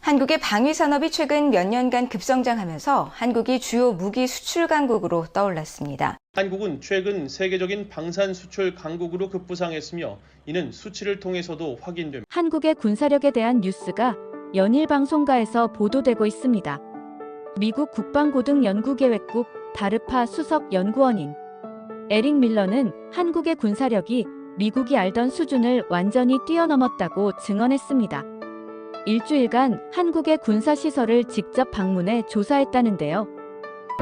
한국의 방위 산업이 최근 몇 년간 급성장하면서 한국이 주요 무기 수출 강국으로 떠올랐습니다. 한국은 최근 세계적인 방산 수출 강국으로 급부상했으며 이는 수치를 통해서도 확인됩니다. 한국의 군사력에 대한 뉴스가 연일 방송가에서 보도되고 있습니다. 미국 국방고등연구계획국 다르파 수석 연구원인 에릭 밀러는 한국의 군사력이 미국이 알던 수준을 완전히 뛰어넘었다고 증언했습니다. 일주일간 한국의 군사시설을 직접 방문해 조사했다는데요.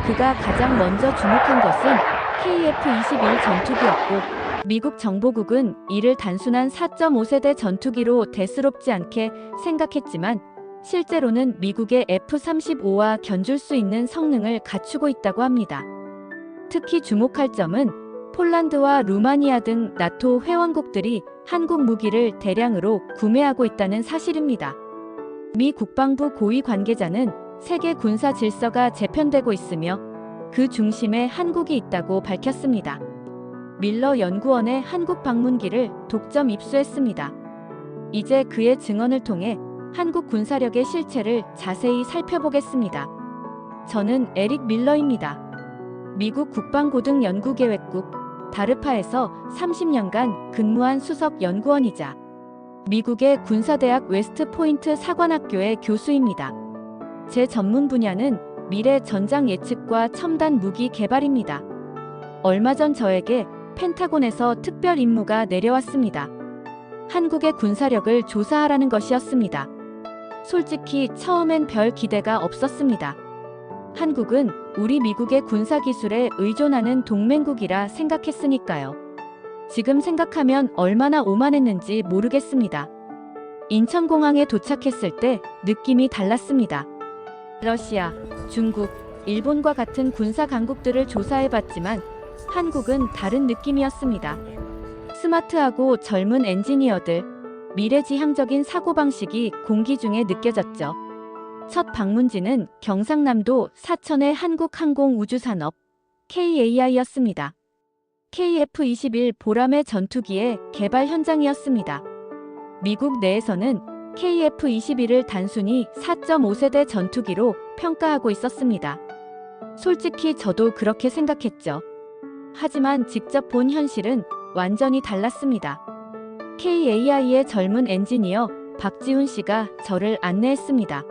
그가 가장 먼저 주목한 것은 KF-21 전투기였고, 미국 정보국은 이를 단순한 4.5세대 전투기로 대수롭지 않게 생각했지만 실제로는 미국의 F-35와 견줄 수 있는 성능을 갖추고 있다고 합니다. 특히 주목할 점은 폴란드와 루마니아 등 나토 회원국들이 한국 무기를 대량으로 구매하고 있다는 사실입니다. 미 국방부 고위 관계자는 세계 군사 질서가 재편되고 있으며 그 중심에 한국이 있다고 밝혔습니다. 밀러 연구원의 한국 방문기를 독점 입수했습니다. 이제 그의 증언을 통해 한국 군사력의 실체를 자세히 살펴보겠습니다. 저는 에릭 밀러입니다. 미국 국방고등연구계획국 다르파에서 30년간 근무한 수석 연구원이자 미국의 군사대학 웨스트포인트 사관학교의 교수입니다. 제 전문 분야는 미래 전장 예측과 첨단 무기 개발입니다. 얼마 전 저에게 펜타곤에서 특별 임무가 내려왔습니다. 한국의 군사력을 조사하라는 것이었습니다. 솔직히 처음엔 별 기대가 없었습니다. 한국은 우리 미국의 군사기술에 의존하는 동맹국이라 생각했으니까요. 지금 생각하면 얼마나 오만했는지 모르겠습니다. 인천공항에 도착했을 때 느낌이 달랐습니다. 러시아, 중국, 일본과 같은 군사 강국들을 조사해봤지만 한국은 다른 느낌이었습니다. 스마트하고 젊은 엔지니어들, 미래지향적인 사고방식이 공기 중에 느껴졌죠. 첫 방문지는 경상남도 사천의 한국항공우주산업 KAI였습니다. KF-21 보람의 전투기의 개발 현장이었습니다. 미국 내에서는 KF-21을 단순히 4.5세대 전투기로 평가하고 있었습니다. 솔직히 저도 그렇게 생각했죠. 하지만 직접 본 현실은 완전히 달랐습니다. KAI의 젊은 엔지니어 박지훈 씨가 저를 안내했습니다.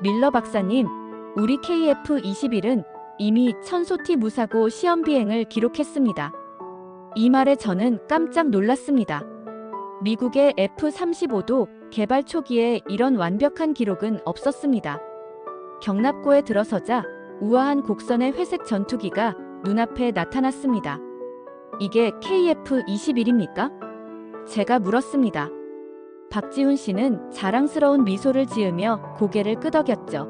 밀러 박사님, 우리 KF-21은 이미 천소티 무사고 시험 비행을 기록했습니다. 이 말에 저는 깜짝 놀랐습니다. 미국의 F-35도 개발 초기에 이런 완벽한 기록은 없었습니다. 경납고에 들어서자 우아한 곡선의 회색 전투기가 눈앞에 나타났습니다. 이게 KF-21입니까? 제가 물었습니다. 박지훈 씨는 자랑스러운 미소를 지으며 고개를 끄덕였죠.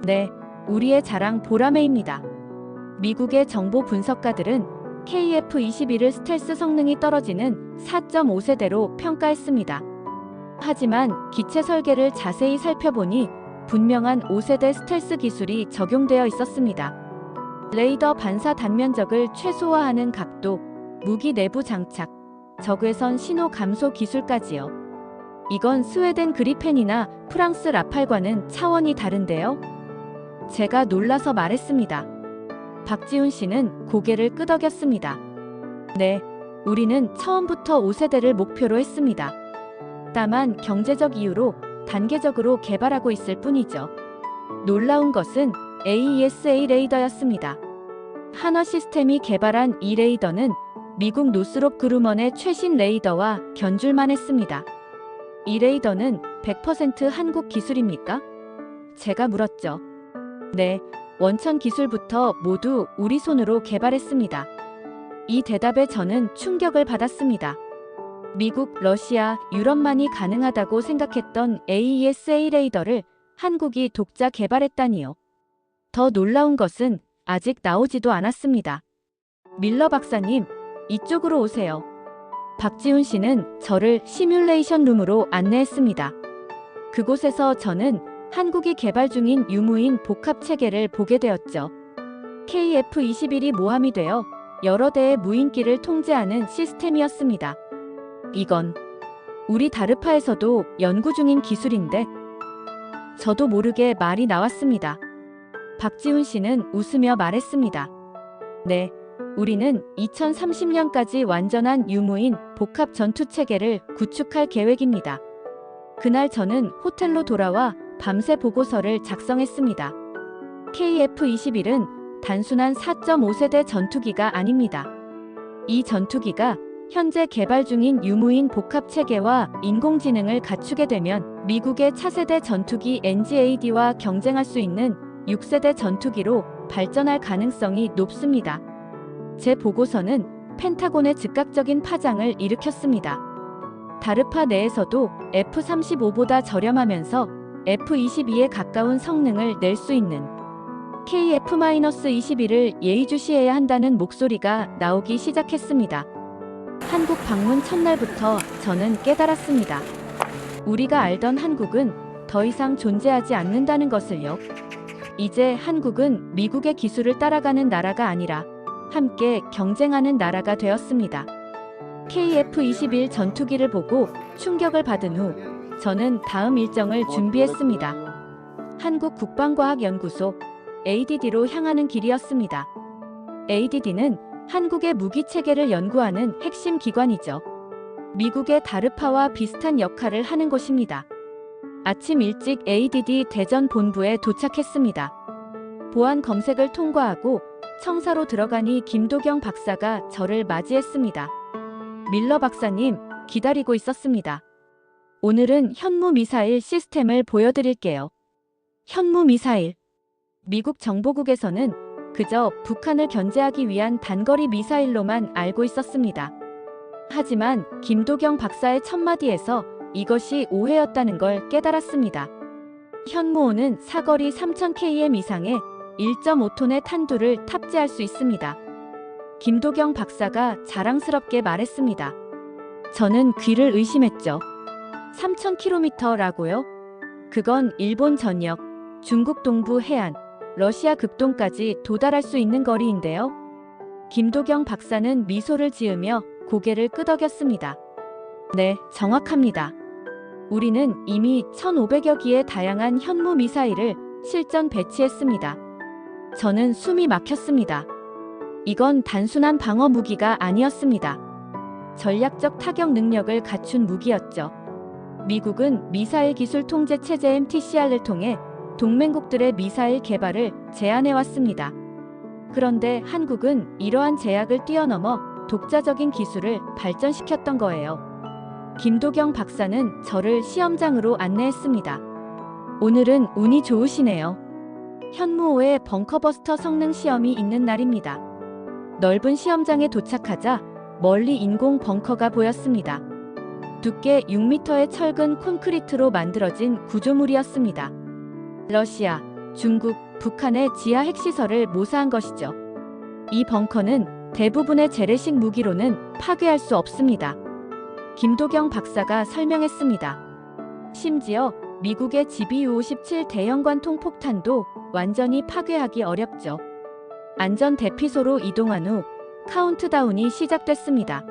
네, 우리의 자랑 보라매입니다. 미국의 정보 분석가들은 KF-21을 스텔스 성능이 떨어지는 4.5세대로 평가했습니다. 하지만 기체 설계를 자세히 살펴보니 분명한 5세대 스텔스 기술이 적용되어 있었습니다. 레이더 반사 단면적을 최소화하는 각도, 무기 내부 장착, 적외선 신호 감소 기술까지요. 이건 스웨덴 그리펜이나 프랑스 라팔과는 차원이 다른데요? 제가 놀라서 말했습니다. 박지훈 씨는 고개를 끄덕였습니다. 네, 우리는 처음부터 5세대를 목표로 했습니다. 다만 경제적 이유로 단계적으로 개발하고 있을 뿐이죠. 놀라운 것은 AESA 레이더였습니다. 한화 시스템이 개발한 이 레이더는 미국 노스롭 그루먼의 최신 레이더와 견줄만 했습니다. 이 레이더는 100% 한국 기술입니까? 제가 물었죠. 네, 원천 기술부터 모두 우리 손으로 개발했습니다. 이 대답에 저는 충격을 받았습니다. 미국, 러시아, 유럽만이 가능하다고 생각했던 AESA 레이더를 한국이 독자 개발했다니요. 더 놀라운 것은 아직 나오지도 않았습니다. 밀러 박사님, 이쪽으로 오세요. 박지훈 씨는 저를 시뮬레이션 룸으로 안내했습니다. 그곳에서 저는 한국이 개발 중인 유무인 복합 체계를 보게 되었죠. KF-21이 모함이 되어 여러 대의 무인기를 통제하는 시스템이었습니다. 이건 우리 다르파에서도 연구 중인 기술인데 저도 모르게 말이 나왔습니다. 박지훈 씨는 웃으며 말했습니다. 네, 우리는 2030년까지 완전한 유무인 복합 전투 체계를 구축할 계획입니다. 그날 저는 호텔로 돌아와 밤새 보고서를 작성했습니다. KF-21은 단순한 4.5세대 전투기가 아닙니다. 이 전투기가 현재 개발 중인 유무인 복합 체계와 인공지능을 갖추게 되면 미국의 차세대 전투기 NGAD와 경쟁할 수 있는 6세대 전투기로 발전할 가능성이 높습니다. 제 보고서는 펜타곤의 즉각적인 파장을 일으켰습니다. 다르파 내에서도 F-35보다 저렴하면서 F-22에 가까운 성능을 낼 수 있는 KF-21을 예의주시해야 한다는 목소리가 나오기 시작했습니다. 한국 방문 첫날부터 저는 깨달았습니다. 우리가 알던 한국은 더 이상 존재하지 않는다는 것을요. 이제 한국은 미국의 기술을 따라가는 나라가 아니라 함께 경쟁하는 나라가 되었습니다. KF-21 전투기를 보고 충격을 받은 후 저는 다음 일정을 준비했습니다. 한국국방과학연구소 ADD로 향하는 길이었습니다. ADD는 한국의 무기체계를 연구하는 핵심 기관이죠. 미국의 다르파와 비슷한 역할을 하는 곳입니다. 아침 일찍 ADD 대전 본부에 도착했습니다. 보안 검색을 통과하고 청사로 들어가니 김도경 박사가 저를 맞이했습니다. 밀러 박사님, 기다리고 있었습니다. 오늘은 현무 미사일 시스템을 보여드릴게요. 현무 미사일. 미국 정보국에서는 그저 북한을 견제하기 위한 단거리 미사일로만 알고 있었습니다. 하지만 김도경 박사의 첫마디에서 이것이 오해였다는 걸 깨달았습니다. 현무5는 사거리 3000km 이상의 1.5톤의 탄두를 탑재할 수 있습니다. 김도경 박사가 자랑스럽게 말했습니다. 저는 귀를 의심했죠. 3000km라고요? 그건 일본 전역, 중국 동부 해안, 러시아 극동까지 도달할 수 있는 거리인데요. 김도경 박사는 미소를 지으며 고개를 끄덕였습니다. 네, 정확합니다. 우리는 이미 1500여 기의 다양한 현무 미사일을 실전 배치했습니다. 저는 숨이 막혔습니다. 이건 단순한 방어 무기가 아니었습니다. 전략적 타격 능력을 갖춘 무기였죠. 미국은 미사일 기술 통제 체제 MTCR을 통해 동맹국들의 미사일 개발을 제한해왔습니다. 그런데 한국은 이러한 제약을 뛰어넘어 독자적인 기술을 발전시켰던 거예요. 김도경 박사는 저를 시험장으로 안내했습니다. 오늘은 운이 좋으시네요. 현무5의 벙커버스터 성능 시험이 있는 날입니다. 넓은 시험장에 도착하자 멀리 인공 벙커가 보였습니다. 두께 6m의 철근 콘크리트로 만들어진 구조물이었습니다. 러시아, 중국, 북한의 지하 핵시설을 모사한 것이죠. 이 벙커는 대부분의 재래식 무기로는 파괴할 수 없습니다. 김도경 박사가 설명했습니다. 심지어 미국의 GBU-57 대형 관통 폭탄도 완전히 파괴하기 어렵죠. 안전 대피소로 이동한 후 카운트다운이 시작됐습니다.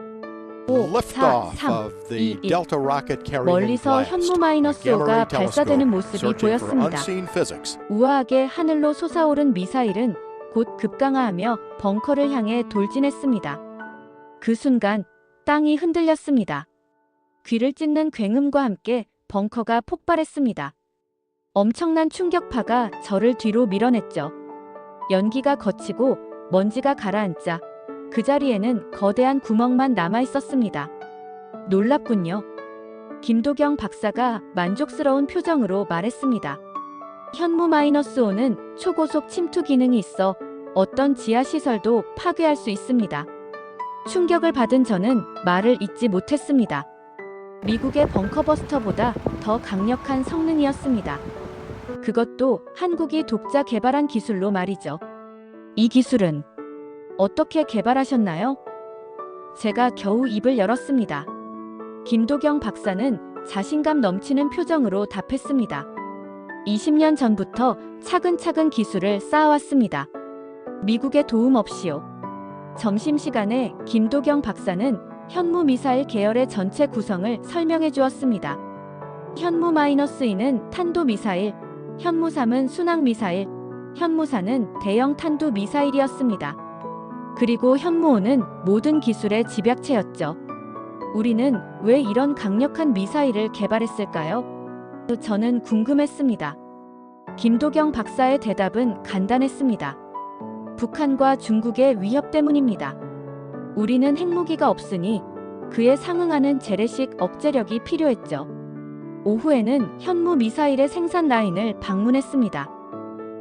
5, 4, 3, 2, 1. 멀리서 현무-5가 발사되는 모습이 보였습니다. 우아하게 하늘로 솟아오른 미사일은 곧 급강하하며 벙커를 향해 돌진했습니다. 그 순간 땅이 흔들렸습니다. 귀를 찢는 굉음과 함께 벙커가 폭발했습니다. 엄청난 충격파가 저를 뒤로 밀어냈죠. 연기가 거치고 먼지가 가라앉자 그 자리에는 거대한 구멍만 남아 있었습니다. 놀랍군요. 김도경 박사가 만족스러운 표정으로 말했습니다. 현무-5는 초고속 침투 기능이 있어 어떤 지하시설도 파괴할 수 있습니다. 충격을 받은 저는 말을 잇지 못했습니다. 미국의 벙커버스터보다 더 강력한 성능이었습니다. 그것도 한국이 독자 개발한 기술로 말이죠. 이 기술은 어떻게 개발하셨나요? 제가 겨우 입을 열었습니다. 김도경 박사는 자신감 넘치는 표정으로 답했습니다. 20년 전부터 차근차근 기술을 쌓아왔습니다. 미국의 도움 없이요. 점심시간에 김도경 박사는 현무 미사일 계열의 전체 구성을 설명해 주었습니다. 현무-2는 탄도 미사일, 현무3은 순항미사일, 현무4는 대형 탄두 미사일이었습니다. 그리고 현무5는 모든 기술의 집약체였죠. 우리는 왜 이런 강력한 미사일을 개발했을까요? 저는 궁금했습니다. 김도경 박사의 대답은 간단했습니다. 북한과 중국의 위협 때문입니다. 우리는 핵무기가 없으니 그에 상응하는 재래식 억제력이 필요했죠. 오후에는 현무 미사일의 생산 라인을 방문했습니다.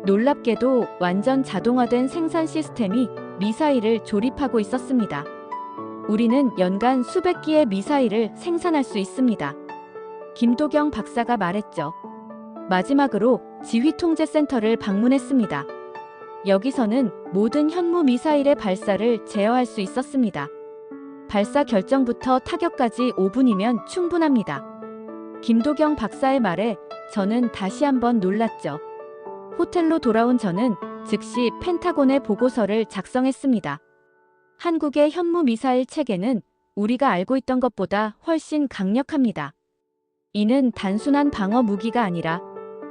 놀랍게도 완전 자동화된 생산 시스템이 미사일을 조립하고 있었습니다. 우리는 연간 수백 기의 미사일을 생산할 수 있습니다. 김도경 박사가 말했죠. 마지막으로 지휘통제센터를 방문했습니다. 여기서는 모든 현무 미사일의 발사를 제어할 수 있었습니다. 발사 결정부터 타격까지 5분이면 충분합니다. 김도경 박사의 말에 저는 다시 한번 놀랐죠. 호텔로 돌아온 저는 즉시 펜타곤의 보고서를 작성했습니다. 한국의 현무 미사일 체계는 우리가 알고 있던 것보다 훨씬 강력합니다. 이는 단순한 방어 무기가 아니라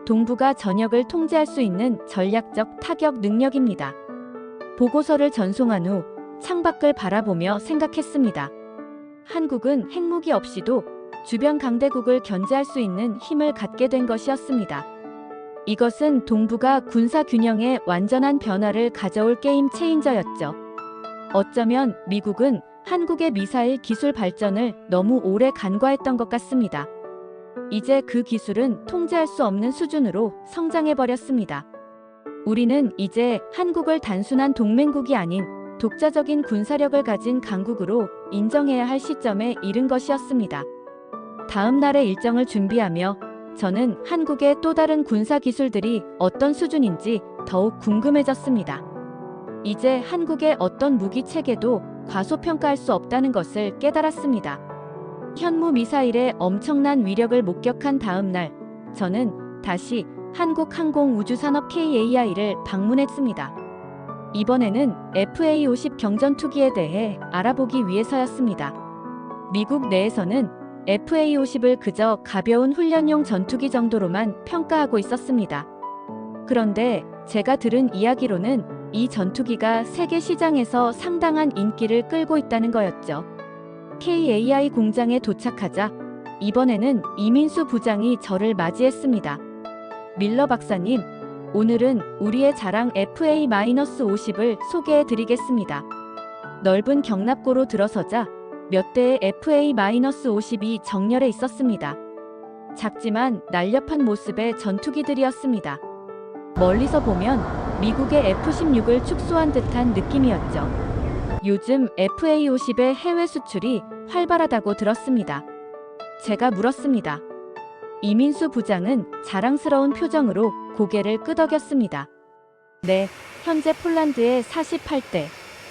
동북아 전역을 통제할 수 있는 전략적 타격 능력입니다. 보고서를 전송한 후 창밖을 바라보며 생각했습니다. 한국은 핵무기 없이도 주변 강대국을 견제할 수 있는 힘을 갖게 된 것이었습니다. 이것은 동북아 군사 균형의 완전한 변화를 가져올 게임 체인저였죠. 어쩌면 미국은 한국의 미사일 기술 발전을 너무 오래 간과했던 것 같습니다. 이제 그 기술은 통제할 수 없는 수준으로 성장해버렸습니다. 우리는 이제 한국을 단순한 동맹국이 아닌 독자적인 군사력을 가진 강국으로 인정해야 할 시점에 이른 것이었습니다. 다음 날의 일정을 준비하며 저는 한국의 또 다른 군사 기술들이 어떤 수준인지 더욱 궁금해졌습니다. 이제 한국의 어떤 무기 체계도 과소평가할 수 없다는 것을 깨달았습니다. 현무 미사일의 엄청난 위력을 목격한 다음 날, 저는 다시 한국항공우주산업 KAI를 방문했습니다. 이번에는 FA-50 경전투기에 대해 알아보기 위해서였습니다. 미국 내에서는 FA-50을 그저 가벼운 훈련용 전투기 정도로만 평가하고 있었습니다. 그런데 제가 들은 이야기로는 이 전투기가 세계 시장에서 상당한 인기를 끌고 있다는 거였죠. KAI 공장에 도착하자 이번에는 이민수 부장이 저를 맞이했습니다. 밀러 박사님, 오늘은 우리의 자랑 FA-50을 소개해 드리겠습니다. 넓은 경납고로 들어서자 몇 대의 FA-50이 정렬해 있었습니다. 작지만 날렵한 모습의 전투기들이었습니다. 멀리서 보면 미국의 F-16을 축소한 듯한 느낌이었죠. 요즘 FA-50의 해외 수출이 활발하다고 들었습니다. 제가 물었습니다. 이민수 부장은 자랑스러운 표정으로 고개를 끄덕였습니다. 네, 현재 폴란드의 48대,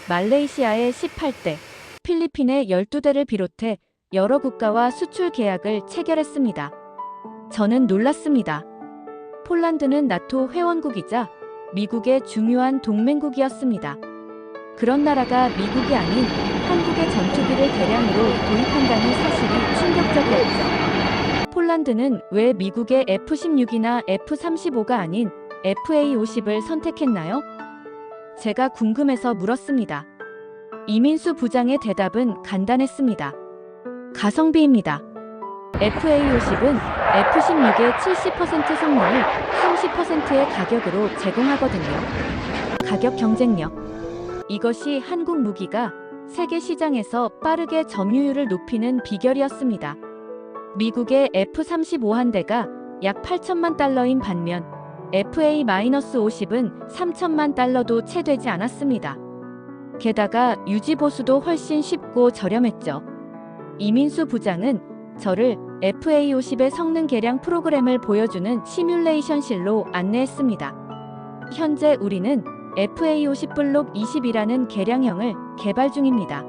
말레이시아의 18대, 필리핀의 12대를 비롯해 여러 국가와 수출 계약을 체결했습니다. 저는 놀랐습니다. 폴란드는 나토 회원국이자 미국의 중요한 동맹국이었습니다. 그런 나라가 미국이 아닌 한국의 전투기를 대량으로 도입한다는 사실이 충격적이었죠. 폴란드는 왜 미국의 F-16이나 F-35가 아닌 FA-50을 선택했나요? 제가 궁금해서 물었습니다. 이민수 부장의 대답은 간단했습니다. 가성비입니다. FA-50은 F-16의 70% 성능을 30%의 가격으로 제공하거든요. 가격 경쟁력. 이것이 한국 무기가 세계 시장에서 빠르게 점유율을 높이는 비결이었습니다. 미국의 F-35 한 대가 약 8천만 달러인 반면 FA-50은 3천만 달러도 채 되지 않았습니다. 게다가 유지 보수도 훨씬 쉽고 저렴했죠. 이민수 부장은 저를 FA-50의 성능 개량 프로그램을 보여주는 시뮬레이션실로 안내했습니다. 현재 우리는 FA-50 블록 20이라는 개량형을 개발 중입니다.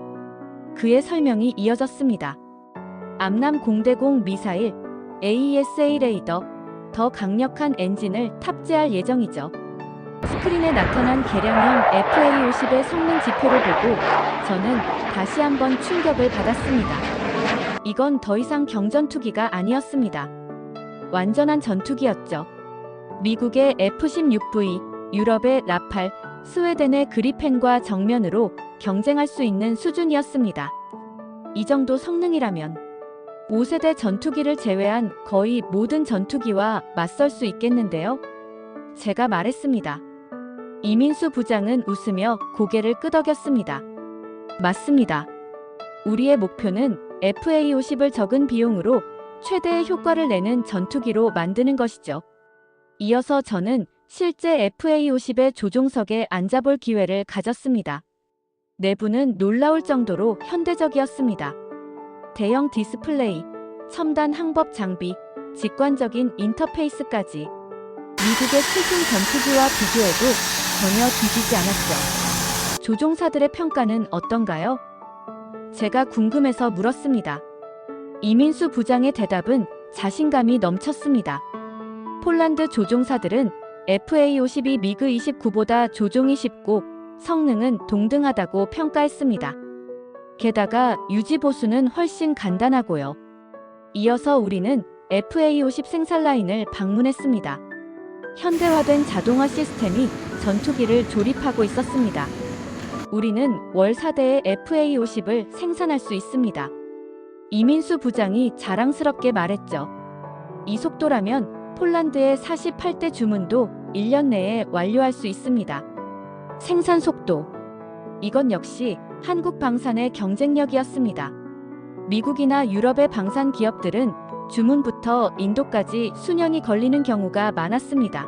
그의 설명이 이어졌습니다. 암남 공대공 미사일, AESA 레이더, 더 강력한 엔진을 탑재할 예정이죠. 스크린에 나타난 개량형 FA-50의 성능 지표를 보고 저는 다시 한번 충격을 받았습니다. 이건 더 이상 경전투기가 아니었습니다. 완전한 전투기였죠. 미국의 F-16V, 유럽의 라팔, 스웨덴의 그리펜과 정면으로 경쟁할 수 있는 수준이었습니다. 이 정도 성능이라면 5세대 전투기를 제외한 거의 모든 전투기와 맞설 수 있겠는데요? 제가 말했습니다. 이민수 부장은 웃으며 고개를 끄덕였습니다. 맞습니다. 우리의 목표는 FA-50을 적은 비용으로 최대의 효과를 내는 전투기로 만드는 것이죠. 이어서 저는 실제 FA-50의 조종석에 앉아볼 기회를 가졌습니다. 내부는 놀라울 정도로 현대적이었습니다. 대형 디스플레이, 첨단 항법 장비, 직관적인 인터페이스까지 미국의 최신 전투기와 비교해도 전혀 뒤지지 않았죠. 조종사들의 평가는 어떤가요? 제가 궁금해서 물었습니다. 이민수 부장의 대답은 자신감이 넘쳤습니다. 폴란드 조종사들은 FA-52 미그-29보다 조종이 쉽고 성능은 동등하다고 평가했습니다. 게다가 유지 보수는 훨씬 간단하고요. 이어서 우리는 FA-50 생산 라인을 방문했습니다. 현대화된 자동화 시스템이 전투기를 조립하고 있었습니다. 우리는 월 4대의 FA-50을 생산할 수 있습니다. 이민수 부장이 자랑스럽게 말했죠. 이 속도라면 폴란드의 48대 주문도 1년 내에 완료할 수 있습니다. 생산 속도. 이건 역시 한국 방산의 경쟁력이었습니다. 미국이나 유럽의 방산 기업들은 주문부터 인도까지 수년이 걸리는 경우가 많았습니다.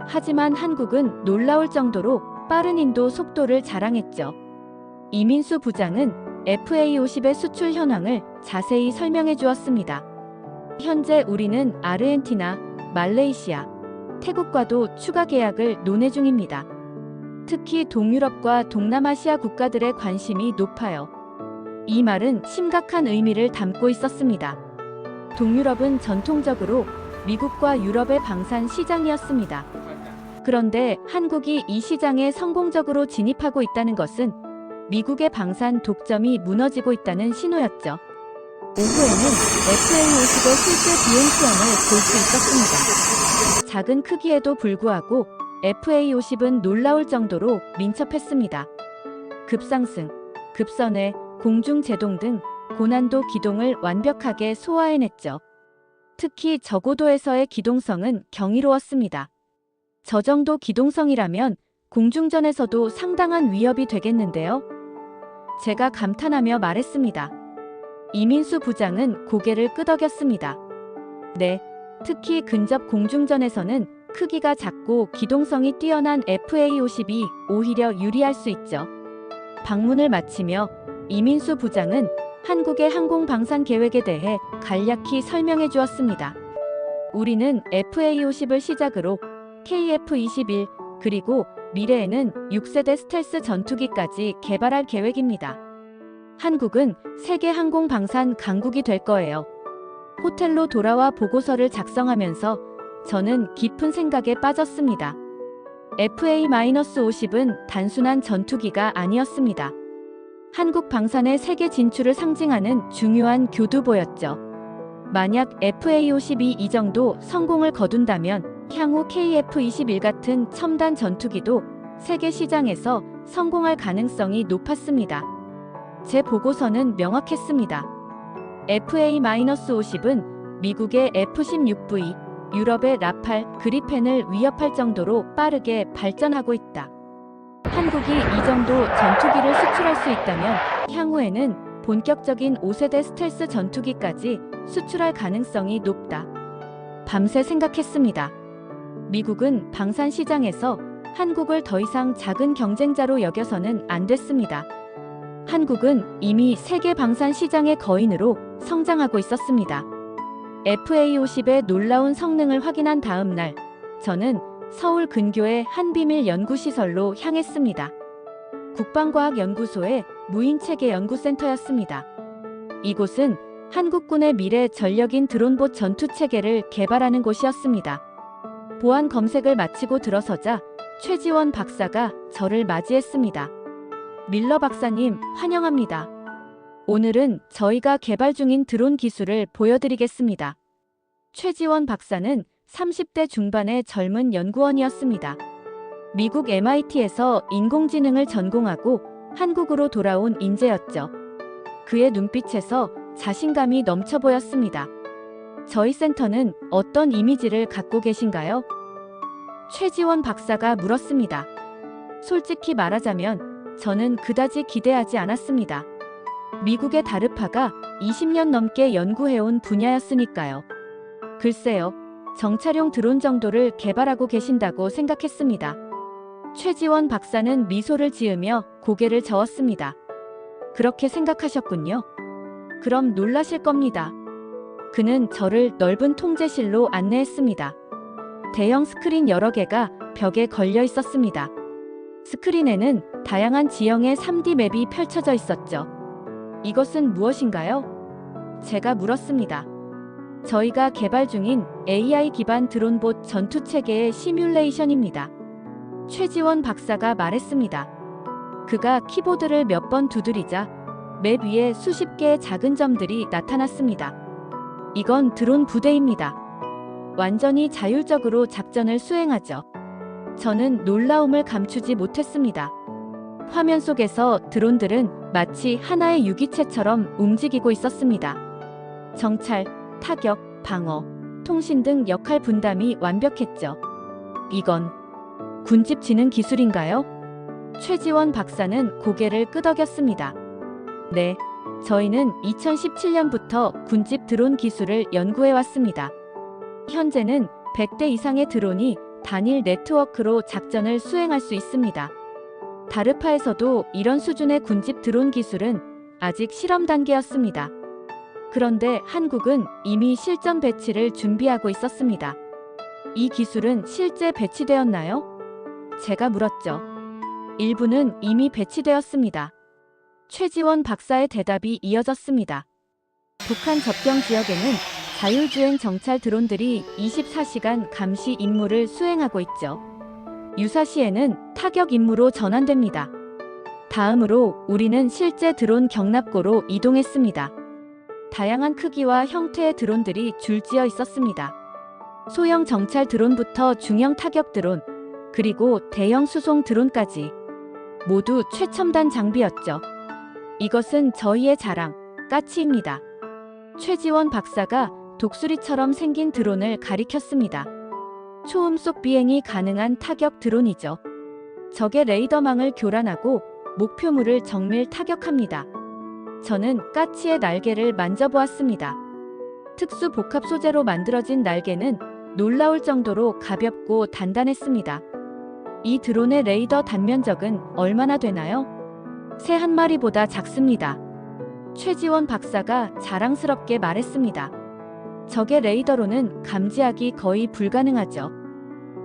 하지만 한국은 놀라울 정도로 빠른 인도 속도를 자랑했죠. 이민수 부장은 FA-50의 수출 현황을 자세히 설명해 주었습니다. 현재 우리는 아르헨티나, 말레이시아, 태국과도 추가 계약을 논의 중입니다. 특히 동유럽과 동남아시아 국가들의 관심이 높아요. 이 말은 심각한 의미를 담고 있었습니다. 동유럽은 전통적으로 미국과 유럽의 방산 시장이었습니다. 그런데 한국이 이 시장에 성공적으로 진입하고 있다는 것은 미국의 방산 독점이 무너지고 있다는 신호였죠. 오후에는 FA-50의 실제 비행 시험을 볼 수 있었습니다. 작은 크기에도 불구하고 FA-50은 놀라울 정도로 민첩했습니다. 급상승, 급선회, 공중 제동 등 고난도 기동을 완벽하게 소화해냈죠. 특히 저고도에서의 기동성은 경이로웠습니다. 저 정도 기동성이라면 공중전에서도 상당한 위협이 되겠는데요? 제가 감탄하며 말했습니다. 이민수 부장은 고개를 끄덕였습니다. 네, 특히 근접 공중전에서는 크기가 작고 기동성이 뛰어난 FA-50이 오히려 유리할 수 있죠. 방문을 마치며 이민수 부장은 한국의 항공 방산 계획에 대해 간략히 설명해 주었습니다. 우리는 FA-50을 시작으로 KF-21 그리고 미래에는 6세대 스텔스 전투기까지 개발할 계획입니다. 한국은 세계 항공 방산 강국이 될 거예요. 호텔로 돌아와 보고서를 작성하면서 저는 깊은 생각에 빠졌습니다. FA-50은 단순한 전투기가 아니었습니다. 한국 방산의 세계 진출을 상징하는 중요한 교두보였죠. 만약 FA-50이 이 정도 성공을 거둔다면 향후 KF-21 같은 첨단 전투기도 세계 시장에서 성공할 가능성이 높았습니다. 제 보고서는 명확했습니다. FA-50은 미국의 F-16V, 유럽의 라팔, 그리펜을 위협할 정도로 빠르게 발전하고 있다. 한국이 이 정도 전투기를 수출할 수 있다면 향후에는 본격적인 5세대 스텔스 전투기까지 수출할 가능성이 높다. 밤새 생각했습니다. 미국은 방산 시장에서 한국을 더 이상 작은 경쟁자로 여겨서는 안 됐습니다. 한국은 이미 세계 방산 시장의 거인으로 성장하고 있었습니다. FA-50의 놀라운 성능을 확인한 다음 날, 저는 서울 근교의 한 비밀 연구시설로 향했습니다. 국방과학연구소의 무인체계 연구센터였습니다. 이곳은 한국군의 미래 전력인 드론봇 전투체계를 개발하는 곳이었습니다. 보안 검색을 마치고 들어서자 최지원 박사가 저를 맞이했습니다. 밀러 박사님, 환영합니다. 오늘은 저희가 개발 중인 드론 기술을 보여드리겠습니다. 최지원 박사는 30대 중반의 젊은 연구원이었습니다. 미국 MIT에서 인공지능을 전공하고 한국으로 돌아온 인재였죠. 그의 눈빛에서 자신감이 넘쳐 보였습니다. 저희 센터는 어떤 이미지를 갖고 계신가요? 최지원 박사가 물었습니다. 솔직히 말하자면 저는 그다지 기대하지 않았습니다. 미국의 다르파가 20년 넘게 연구해온 분야였으니까요. 글쎄요, 정찰용 드론 정도를 개발하고 계신다고 생각했습니다. 최지원 박사는 미소를 지으며 고개를 저었습니다. 그렇게 생각하셨군요. 그럼 놀라실 겁니다. 그는 저를 넓은 통제실로 안내했습니다. 대형 스크린 여러 개가 벽에 걸려 있었습니다. 스크린에는 다양한 지형의 3D 맵이 펼쳐져 있었죠. 이것은 무엇인가요? 제가 물었습니다. 저희가 개발 중인 AI 기반 드론봇 전투 체계의 시뮬레이션입니다. 최지원 박사가 말했습니다. 그가 키보드를 몇 번 두드리자 맵 위에 수십 개의 작은 점들이 나타났습니다. 이건 드론 부대입니다. 완전히 자율적으로 작전을 수행하죠. 저는 놀라움을 감추지 못했습니다. 화면 속에서 드론들은 마치 하나의 유기체처럼 움직이고 있었습니다. 정찰, 타격, 방어, 통신 등 역할 분담이 완벽했죠. 이건 군집 지능 기술인가요? 최지원 박사는 고개를 끄덕였습니다. 네, 저희는 2017년부터 군집 드론 기술을 연구해왔습니다. 현재는 100대 이상의 드론이 단일 네트워크로 작전을 수행할 수 있습니다. 다르파에서도 이런 수준의 군집 드론 기술은 아직 실험 단계였습니다. 그런데 한국은 이미 실전 배치를 준비하고 있었습니다. 이 기술은 실제 배치되었나요? 제가 물었죠. 일부는 이미 배치되었습니다. 최지원 박사의 대답이 이어졌습니다. 북한 접경 지역에는 자율주행 정찰 드론들이 24시간 감시 임무를 수행하고 있죠. 유사시에는 타격 임무로 전환됩니다. 다음으로 우리는 실제 드론 경납고로 이동했습니다. 다양한 크기와 형태의 드론들이 줄지어 있었습니다. 소형 정찰 드론부터 중형 타격 드론, 그리고 대형 수송 드론까지 모두 최첨단 장비였죠. 이것은 저희의 자랑, 까치입니다. 최지원 박사가 독수리처럼 생긴 드론을 가리켰습니다. 초음속 비행이 가능한 타격 드론이죠. 적의 레이더망을 교란하고 목표물을 정밀 타격합니다. 저는 까치의 날개를 만져보았습니다. 특수 복합 소재로 만들어진 날개는 놀라울 정도로 가볍고 단단했습니다. 이 드론의 레이더 단면적은 얼마나 되나요? 새 한 마리보다 작습니다. 최지원 박사가 자랑스럽게 말했습니다. 적의 레이더로는 감지하기 거의 불가능하죠.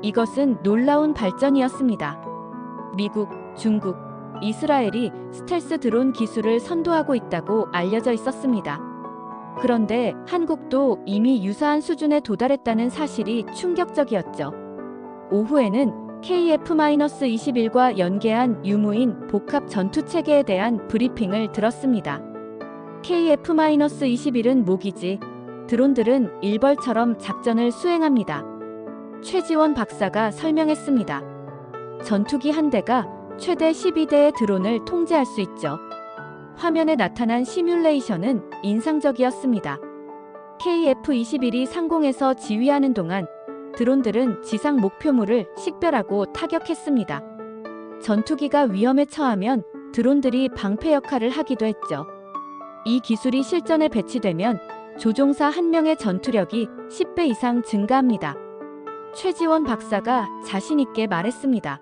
이것은 놀라운 발전이었습니다. 미국, 중국, 이스라엘이 스텔스 드론 기술을 선도하고 있다고 알려져 있었습니다. 그런데 한국도 이미 유사한 수준에 도달했다는 사실이 충격적이었죠. 오후에는 KF-21과 연계한 유무인 복합 전투 체계에 대한 브리핑을 들었습니다. KF-21은 모기지, 드론들은 일벌처럼 작전을 수행합니다. 최지원 박사가 설명했습니다. 전투기 한 대가 최대 12대의 드론을 통제할 수 있죠. 화면에 나타난 시뮬레이션은 인상적이었습니다. KF-21이 상공에서 지휘하는 동안 드론들은 지상 목표물을 식별하고 타격했습니다. 전투기가 위험에 처하면 드론들이 방패 역할을 하기도 했죠. 이 기술이 실전에 배치되면 조종사 한 명의 전투력이 10배 이상 증가합니다. 최지원 박사가 자신 있게 말했습니다.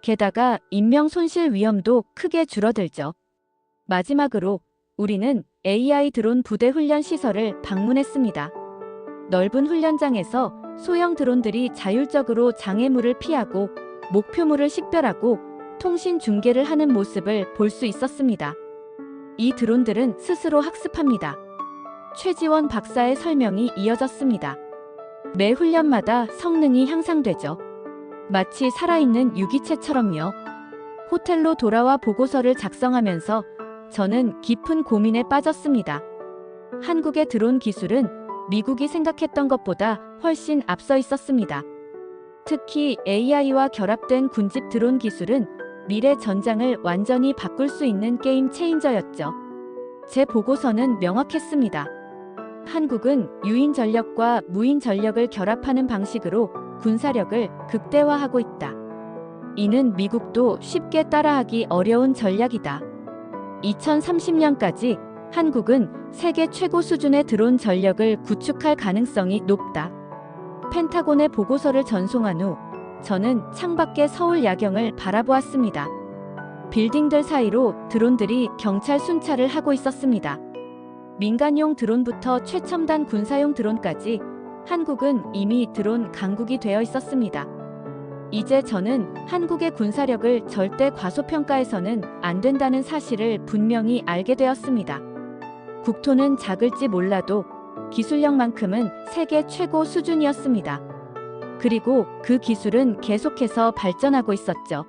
게다가 인명 손실 위험도 크게 줄어들죠. 마지막으로 우리는 AI 드론 부대 훈련 시설을 방문했습니다. 넓은 훈련장에서 소형 드론들이 자율적으로 장애물을 피하고 목표물을 식별하고 통신 중계를 하는 모습을 볼 수 있었습니다. 이 드론들은 스스로 학습합니다. 최지원 박사의 설명이 이어졌습니다. 매 훈련마다 성능이 향상되죠. 마치 살아있는 유기체처럼요. 호텔로 돌아와 보고서를 작성하면서 저는 깊은 고민에 빠졌습니다. 한국의 드론 기술은 미국이 생각했던 것보다 훨씬 앞서 있었습니다. 특히 AI와 결합된 군집 드론 기술은 미래 전장을 완전히 바꿀 수 있는 게임 체인저였죠. 제 보고서는 명확했습니다. 한국은 유인 전력과 무인 전력을 결합하는 방식으로 군사력을 극대화하고 있다. 이는 미국도 쉽게 따라하기 어려운 전략이다. 2030년까지 한국은 세계 최고 수준의 드론 전력을 구축할 가능성이 높다. 펜타곤의 보고서를 전송한 후 저는 창밖의 서울 야경을 바라보았습니다. 빌딩들 사이로 드론들이 경찰 순찰을 하고 있었습니다. 민간용 드론부터 최첨단 군사용 드론까지 한국은 이미 드론 강국이 되어 있었습니다. 이제 저는 한국의 군사력을 절대 과소평가해서는 안 된다는 사실을 분명히 알게 되었습니다. 국토는 작을지 몰라도 기술력만큼은 세계 최고 수준이었습니다. 그리고 그 기술은 계속해서 발전하고 있었죠.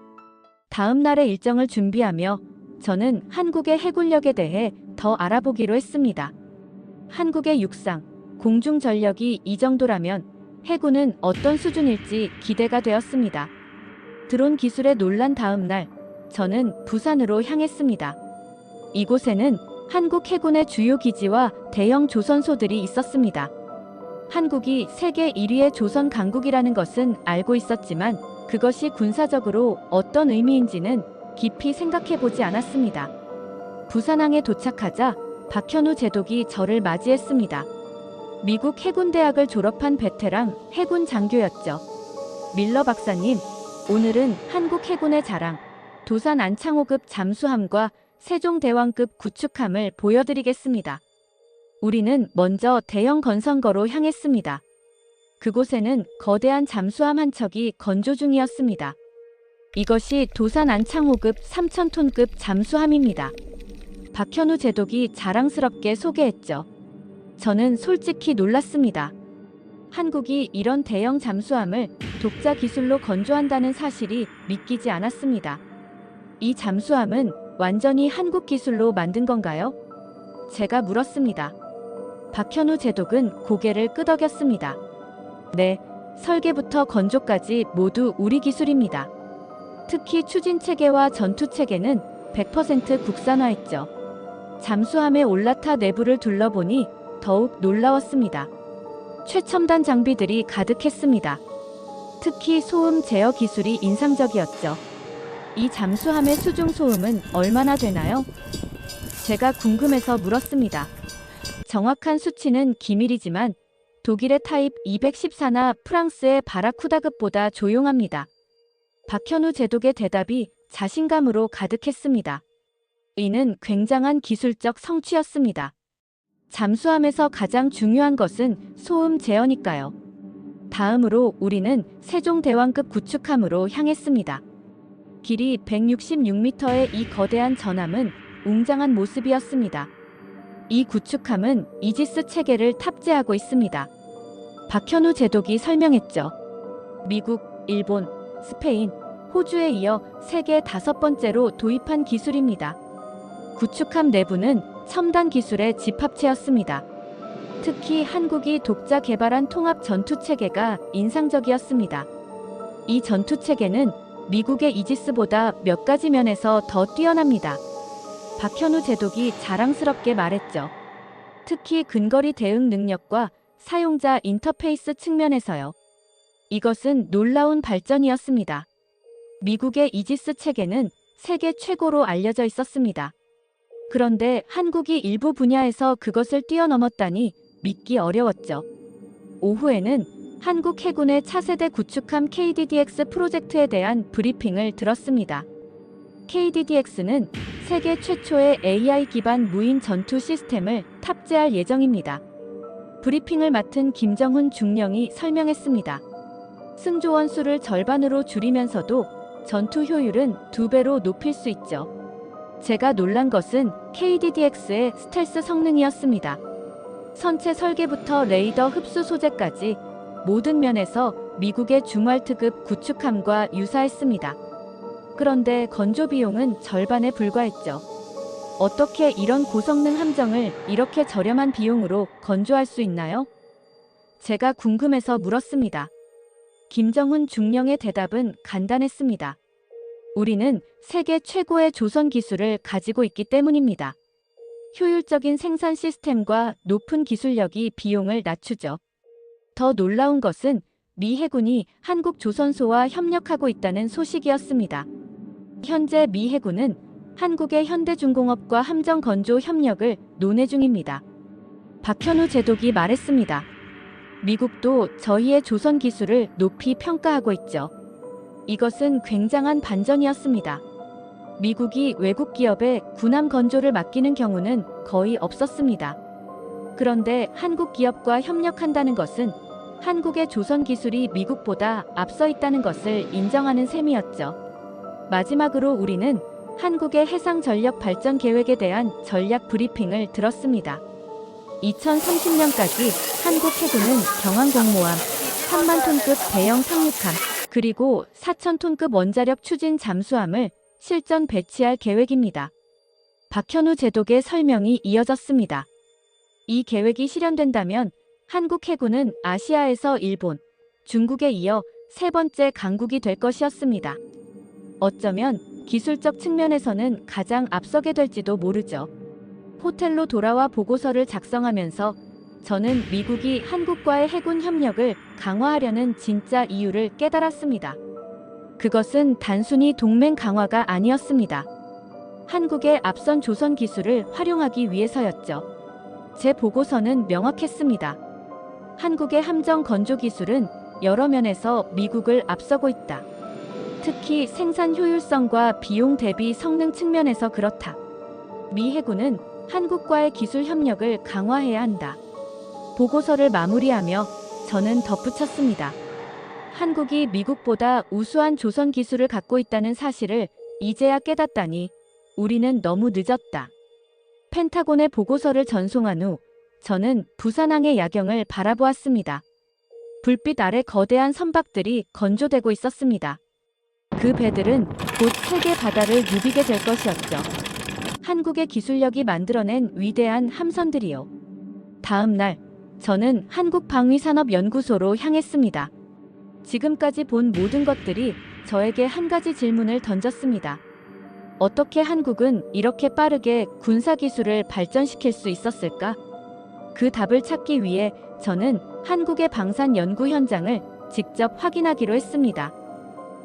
다음 날의 일정을 준비하며 저는 한국의 해군력에 대해 더 알아보기로 했습니다. 한국의 육상, 공중 전력이 이 정도라면 해군은 어떤 수준일지 기대가 되었습니다. 드론 기술에 놀란 다음 날, 저는 부산으로 향했습니다. 이곳에는 한국 해군의 주요 기지와 대형 조선소들이 있었습니다. 한국이 세계 1위의 조선 강국이라는 것은 알고 있었지만 그것이 군사적으로 어떤 의미인지는 깊이 생각해보지 않았습니다. 부산항에 도착하자 박현우 제독이 저를 맞이했습니다. 미국 해군대학을 졸업한 베테랑 해군 장교였죠. 밀러 박사님, 오늘은 한국 해군의 자랑, 도산 안창호급 잠수함과 세종대왕급 구축함을 보여드리겠습니다. 우리는 먼저 대형 건선거로 향했습니다. 그곳에는 거대한 잠수함 한 척이 건조 중이었습니다. 이것이 도산 안창호급 3,000톤급 잠수함입니다. 박현우 제독이 자랑스럽게 소개했죠. 저는 솔직히 놀랐습니다. 한국이 이런 대형 잠수함을 독자 기술로 건조한다는 사실이 믿기지 않았습니다. 이 잠수함은 완전히 한국 기술로 만든 건가요? 제가 물었습니다. 박현우 제독은 고개를 끄덕였습니다. 네, 설계부터 건조까지 모두 우리 기술입니다. 특히 추진 체계와 전투 체계는 100% 국산화했죠. 잠수함의 올라타 내부를 둘러보니 더욱 놀라웠습니다. 최첨단 장비들이 가득했습니다. 특히 소음 제어 기술이 인상적이었죠. 이 잠수함의 수중 소음은 얼마나 되나요? 제가 궁금해서 물었습니다. 정확한 수치는 기밀이지만 독일의 타입 214나 프랑스의 바라쿠다급보다 조용합니다. 박현우 제독의 대답이 자신감으로 가득했습니다. 이는 굉장한 기술적 성취였습니다. 잠수함에서 가장 중요한 것은 소음 제어니까요. 다음으로 우리는 세종대왕급 구축함으로 향했습니다. 길이 166m의 이 거대한 전함은 웅장한 모습이었습니다. 이 구축함은 이지스 체계를 탑재하고 있습니다. 박현우 제독이 설명했죠. 미국, 일본, 스페인, 호주에 이어 세계 5번째로 도입한 기술입니다. 구축함 내부는 첨단 기술의 집합체였습니다. 특히 한국이 독자 개발한 통합 전투 체계가 인상적이었습니다. 이 전투 체계는 미국의 이지스보다 몇 가지 면에서 더 뛰어납니다. 박현우 제독이 자랑스럽게 말했죠. 특히 근거리 대응 능력과 사용자 인터페이스 측면에서요. 이것은 놀라운 발전이었습니다. 미국의 이지스 체계는 세계 최고로 알려져 있었습니다. 그런데 한국이 일부 분야에서 그것을 뛰어넘었다니 믿기 어려웠죠. 오후에는 한국 해군의 차세대 구축함 KDDX 프로젝트에 대한 브리핑을 들었습니다. KDDX는 세계 최초의 AI 기반 무인 전투 시스템을 탑재할 예정입니다. 브리핑을 맡은 김정훈 중령이 설명했습니다. 승조원 수를 절반으로 줄이면서도 전투 효율은 2배로 높일 수 있죠. 제가 놀란 것은 KDDX의 스텔스 성능이었습니다. 선체 설계부터 레이더 흡수 소재까지 모든 면에서 미국의 중왈트급 구축함과 유사했습니다. 그런데 건조 비용은 절반에 불과했죠. 어떻게 이런 고성능 함정을 이렇게 저렴한 비용으로 건조할 수 있나요? 제가 궁금해서 물었습니다. 김정훈 중령의 대답은 간단했습니다. 우리는 세계 최고의 조선 기술을 가지고 있기 때문입니다. 효율적인 생산 시스템과 높은 기술력이 비용을 낮추죠. 더 놀라운 것은 미 해군이 한국 조선소와 협력하고 있다는 소식이었습니다. 현재 미 해군은 한국의 현대중공업과 함정건조 협력을 논의 중입니다. 박현우 제독이 말했습니다. 미국도 저희의 조선 기술을 높이 평가하고 있죠. 이것은 굉장한 반전이었습니다. 미국이 외국 기업에 군함 건조를 맡기는 경우는 거의 없었습니다. 그런데 한국 기업과 협력한다는 것은 한국의 조선 기술이 미국보다 앞서 있다는 것을 인정하는 셈이었죠. 마지막으로 우리는 한국의 해상 전력 발전 계획에 대한 전략 브리핑을 들었습니다. 2030년까지 한국 해군은 경항공모함, 3만 톤급 대형 상륙함, 그리고 4천 톤급 원자력 추진 잠수함을 실전 배치할 계획입니다. 박현우 제독의 설명이 이어졌습니다. 이 계획이 실현된다면 한국 해군은 아시아에서 일본, 중국에 이어 세 번째 강국이 될 것이었습니다. 어쩌면 기술적 측면에서는 가장 앞서게 될지도 모르죠. 호텔로 돌아와 보고서를 작성하면서 저는 미국이 한국과의 해군 협력을 강화하려는 진짜 이유를 깨달았습니다. 그것은 단순히 동맹 강화가 아니었습니다. 한국의 앞선 조선 기술을 활용하기 위해서였죠. 제 보고서는 명확했습니다. 한국의 함정 건조 기술은 여러 면에서 미국을 앞서고 있다. 특히 생산 효율성과 비용 대비 성능 측면에서 그렇다. 미 해군은 한국과의 기술 협력을 강화해야 한다. 보고서를 마무리하며 저는 덧붙였습니다. 한국이 미국보다 우수한 조선 기술을 갖고 있다는 사실을 이제야 깨닫다니 우리는 너무 늦었다. 펜타곤의 보고서를 전송한 후 저는 부산항의 야경을 바라보았습니다. 불빛 아래 거대한 선박들이 건조되고 있었습니다. 그 배들은 곧 세계 바다를 누비게 될 것이었죠. 한국의 기술력이 만들어낸 위대한 함선들이요. 다음 날 저는 한국방위산업연구소로 향했습니다. 지금까지 본 모든 것들이 저에게 한 가지 질문을 던졌습니다. 어떻게 한국은 이렇게 빠르게 군사기술을 발전시킬 수 있었을까? 그 답을 찾기 위해 저는 한국의 방산 연구 현장을 직접 확인하기로 했습니다.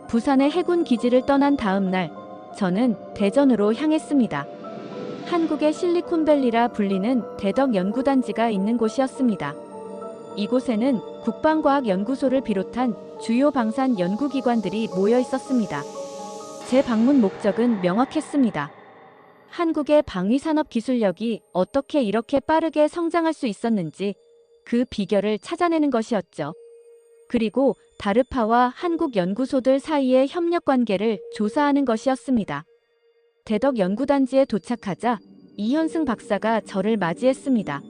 부산의 해군 기지를 떠난 다음 날 저는 대전으로 향했습니다. 한국의 실리콘밸리라 불리는 대덕 연구단지가 있는 곳이었습니다. 이곳에는 국방과학연구소를 비롯한 주요 방산 연구기관들이 모여 있었습니다. 제 방문 목적은 명확했습니다. 한국의 방위산업 기술력이 어떻게 이렇게 빠르게 성장할 수 있었는지 그 비결을 찾아내는 것이었죠. 그리고 다르파와 한국 연구소들 사이의 협력 관계를 조사하는 것이었습니다. 대덕 연구단지에 도착하자 이현승 박사가 저를 맞이했습니다.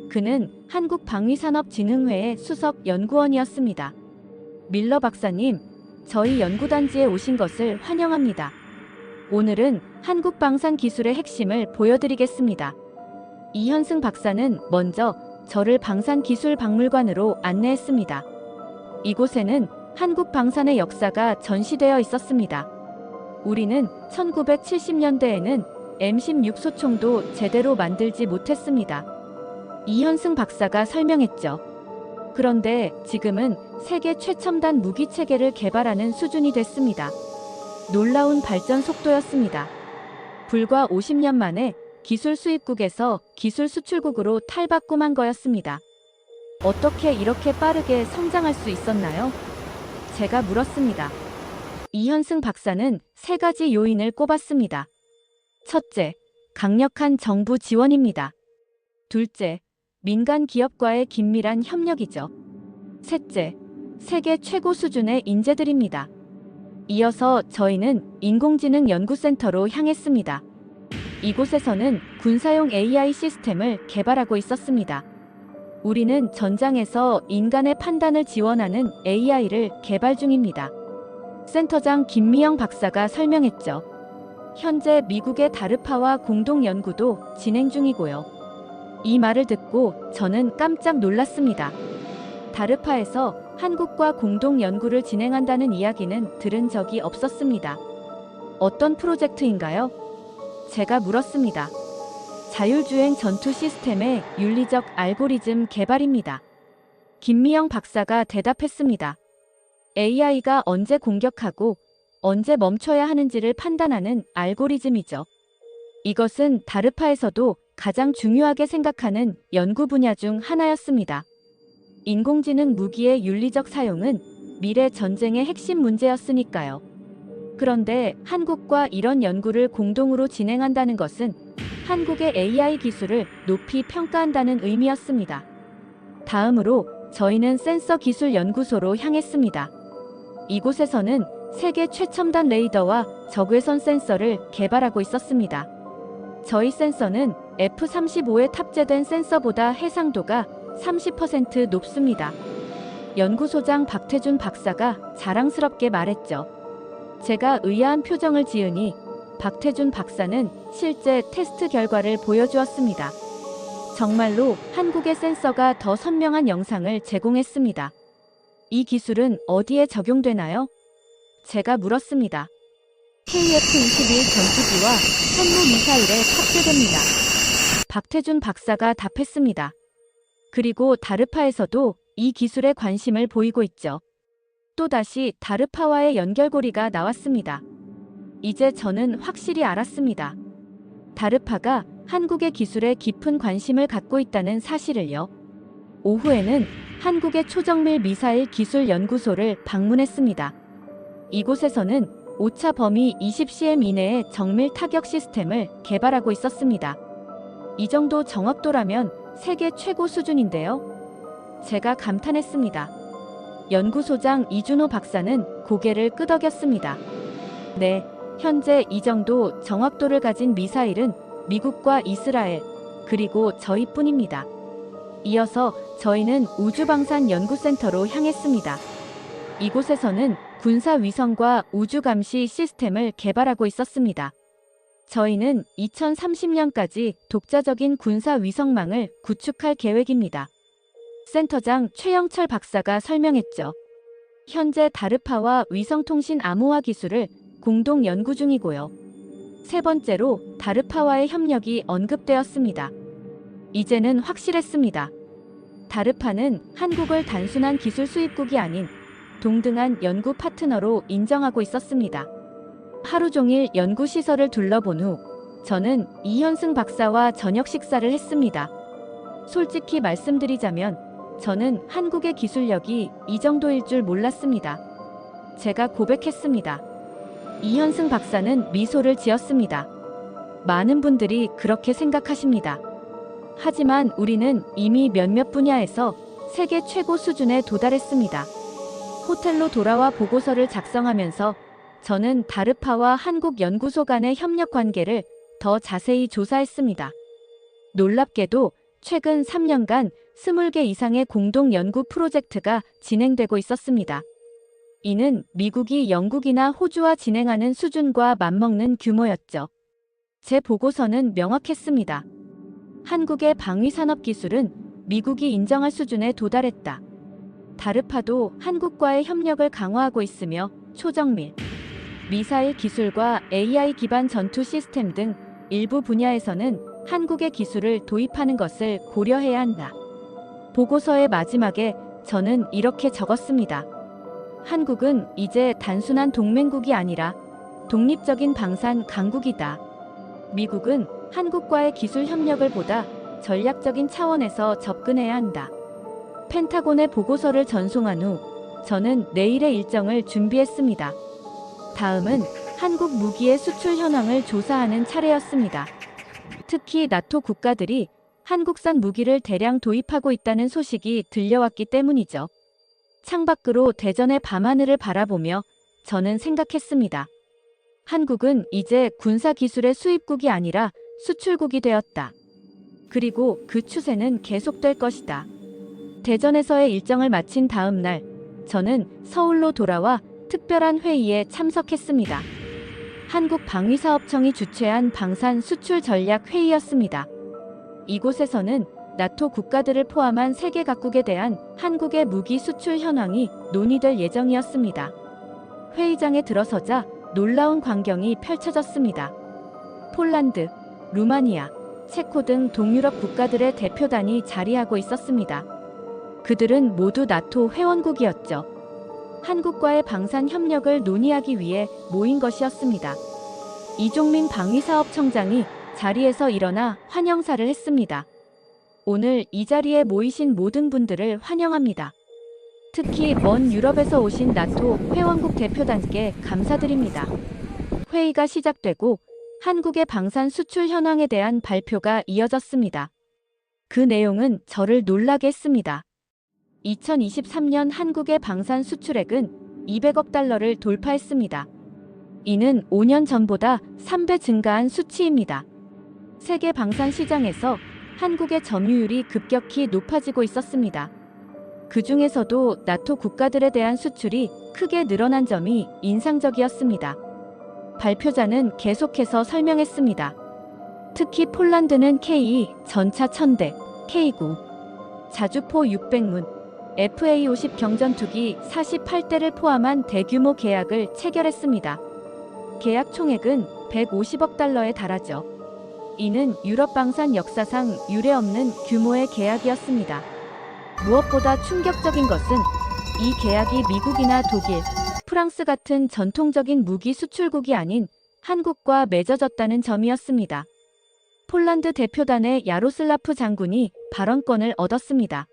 그는 한국방위산업진흥회의 수석 연구원이었습니다. 밀러 박사님, 저희 연구단지에 오신 것을 환영합니다. 오늘은 한국방산 기술의 핵심을 보여드리겠습니다. 이현승 박사는 먼저 저를 방산기술박물관으로 안내했습니다. 이곳에는 한국방산의 역사가 전시되어 있었습니다. 우리는 1970년대에는 M16 소총도 제대로 만들지 못했습니다. 이현승 박사가 설명했죠. 그런데 지금은 세계 최첨단 무기체계를 개발하는 수준이 됐습니다. 놀라운 발전 속도였습니다. 불과 50년 만에 기술 수입국에서 기술 수출국으로 탈바꿈한 거였습니다. 어떻게 이렇게 빠르게 성장할 수 있었나요? 제가 물었습니다. 이현승 박사는 세 가지 요인을 꼽았습니다. 첫째, 강력한 정부 지원입니다. 둘째, 민간 기업과의 긴밀한 협력이죠. 셋째, 세계 최고 수준의 인재들입니다. 이어서 저희는 인공지능 연구센터로 향했습니다. 이곳에서는 군사용 AI 시스템을 개발하고 있었습니다. 우리는 전장에서 인간의 판단을 지원하는 AI를 개발 중입니다. 센터장 김미영 박사가 설명했죠. 현재 미국의 다르파와 공동 연구도 진행 중이고요. 이 말을 듣고 저는 깜짝 놀랐습니다. 다르파에서 한국과 공동 연구를 진행한다는 이야기는 들은 적이 없었습니다. 어떤 프로젝트인가요? 제가 물었습니다. 자율주행 전투 시스템의 윤리적 알고리즘 개발입니다. 김미영 박사가 대답했습니다. AI가 언제 공격하고 언제 멈춰야 하는지를 판단하는 알고리즘이죠. 이것은 다르파에서도 가장 중요하게 생각하는 연구 분야 중 하나였습니다. 인공지능 무기의 윤리적 사용은 미래 전쟁의 핵심 문제였으니까요. 그런데 한국과 이런 연구를 공동으로 진행한다는 것은 한국의 AI 기술을 높이 평가한다는 의미였습니다. 다음으로 저희는 센서 기술 연구소로 향했습니다. 이곳에서는 세계 최첨단 레이더와 적외선 센서를 개발하고 있었습니다. 저희 센서는 F-35에 탑재된 센서보다 해상도가 30% 높습니다. 연구소장 박태준 박사가 자랑스럽게 말했죠. 제가 의아한 표정을 지으니 박태준 박사는 실제 테스트 결과를 보여주었습니다. 정말로 한국의 센서가 더 선명한 영상을 제공했습니다. 이 기술은 어디에 적용되나요? 제가 물었습니다. KF-21 전투기와 현무 미사일에 탑재됩니다. 박태준 박사가 답했습니다. 그리고 다르파에서도 이 기술에 관심을 보이고 있죠. 또다시 다르파와의 연결고리가 나왔습니다. 이제 저는 확실히 알았습니다. 다르파가 한국의 기술에 깊은 관심을 갖고 있다는 사실을요. 오후에는 한국의 초정밀 미사일 기술 연구소를 방문했습니다. 이곳에서는 오차 범위 20cm 이내의 정밀 타격 시스템을 개발하고 있었습니다. 이 정도 정확도라면 세계 최고 수준인데요. 제가 감탄했습니다. 연구소장 이준호 박사는 고개를 끄덕였습니다. 네, 현재 이 정도 정확도를 가진 미사일은 미국과 이스라엘, 그리고 저희뿐입니다. 이어서 저희는 우주방산연구센터로 향했습니다. 이곳에서는 군사위성과 우주감시 시스템을 개발하고 있었습니다. 저희는 2030년까지 독자적인 군사위성망을 구축할 계획입니다. 센터장 최영철 박사가 설명했죠. 현재 다르파와 위성통신 암호화 기술을 공동 연구 중이고요. 세 번째로 다르파와의 협력이 언급되었습니다. 이제는 확실했습니다. 다르파는 한국을 단순한 기술 수입국이 아닌 동등한 연구 파트너로 인정하고 있었습니다. 하루 종일 연구시설을 둘러본 후 저는 이현승 박사와 저녁 식사를 했습니다. 솔직히 말씀드리자면 저는 한국의 기술력이 이 정도일 줄 몰랐습니다. 제가 고백했습니다. 이현승 박사는 미소를 지었습니다. 많은 분들이 그렇게 생각하십니다. 하지만 우리는 이미 몇몇 분야에서 세계 최고 수준에 도달했습니다. 호텔로 돌아와 보고서를 작성하면서 저는 다르파와 한국 연구소 간의 협력 관계를 더 자세히 조사했습니다. 놀랍게도 최근 3년간 20개 이상의 공동 연구 프로젝트가 진행되고 있었습니다. 이는 미국이 영국이나 호주와 진행하는 수준과 맞먹는 규모였죠. 제 보고서는 명확했습니다. 한국의 방위산업 기술은 미국이 인정할 수준에 도달했다. 다르파도 한국과의 협력을 강화하고 있으며 초정밀, 미사일 기술과 AI 기반 전투 시스템 등 일부 분야에서는 한국의 기술을 도입하는 것을 고려해야 한다. 보고서의 마지막에 저는 이렇게 적었습니다. 한국은 이제 단순한 동맹국이 아니라 독립적인 방산 강국이다. 미국은 한국과의 기술 협력을 보다 전략적인 차원에서 접근해야 한다. 펜타곤의 보고서를 전송한 후 저는 내일의 일정을 준비했습니다. 다음은 한국 무기의 수출 현황을 조사하는 차례였습니다. 특히 나토 국가들이 한국산 무기를 대량 도입하고 있다는 소식이 들려왔기 때문이죠. 창밖으로 대전의 밤하늘을 바라보며 저는 생각했습니다. 한국은 이제 군사기술의 수입국이 아니라 수출국이 되었다. 그리고 그 추세는 계속될 것이다. 대전에서의 일정을 마친 다음 날, 저는 서울로 돌아와 특별한 회의에 참석했습니다. 한국방위사업청이 주최한 방산 수출 전략 회의였습니다. 이곳에서는 나토 국가들을 포함한 세계 각국에 대한 한국의 무기 수출 현황이 논의될 예정이었습니다. 회의장에 들어서자 놀라운 광경이 펼쳐졌습니다. 폴란드, 루마니아, 체코 등 동유럽 국가들의 대표단이 자리하고 있었습니다. 그들은 모두 나토 회원국이었죠. 한국과의 방산 협력을 논의하기 위해 모인 것이었습니다. 이종민 방위사업청장이 자리에서 일어나 환영사를 했습니다. 오늘 이 자리에 모이신 모든 분들을 환영합니다. 특히 먼 유럽에서 오신 나토 회원국 대표단께 감사드립니다. 회의가 시작되고 한국의 방산 수출 현황에 대한 발표가 이어졌습니다. 그 내용은 저를 놀라게 했습니다. 2023년 한국의 방산 수출액은 200억 달러를 돌파했습니다. 이는 5년 전보다 3배 증가한 수치입니다. 세계 방산 시장에서 한국의 점유율이 급격히 높아지고 있었습니다. 그 중에서도 나토 국가들에 대한 수출이 크게 늘어난 점이 인상적이었습니다. 발표자는 계속해서 설명했습니다. 특히 폴란드는 K2 전차 1000대, K9 자주포 600문, FA50 경전투기 48대를 포함한 대규모 계약을 체결했습니다. 계약 총액은 150억 달러에 달하죠. 이는 유럽 방산 역사상 유례없는 규모의 계약이었습니다. 무엇보다 충격적인 것은 이 계약이 미국이나 독일, 프랑스 같은 전통적인 무기 수출국이 아닌 한국과 맺어졌다는 점이었습니다. 폴란드 대표단의 야로슬라프 장군이 발언권을 얻었습니다.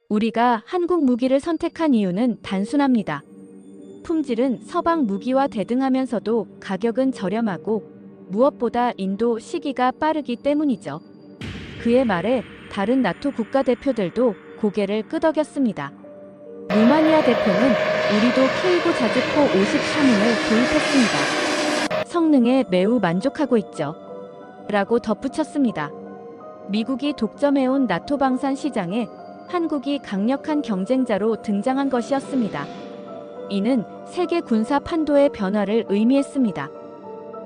우리가 한국 무기를 선택한 이유는 단순합니다. 품질은 서방 무기와 대등하면서도 가격은 저렴하고 무엇보다 인도 시기가 빠르기 때문이죠. 그의 말에 다른 나토 국가 대표들도 고개를 끄덕였습니다. 루마니아 대표는 우리도 K9 자주포 53문을 도입했습니다. 성능에 매우 만족하고 있죠. 라고 덧붙였습니다. 미국이 독점해온 나토 방산 시장에 한국이 강력한 경쟁자로 등장한 것이었습니다. 이는 세계 군사 판도의 변화를 의미했습니다.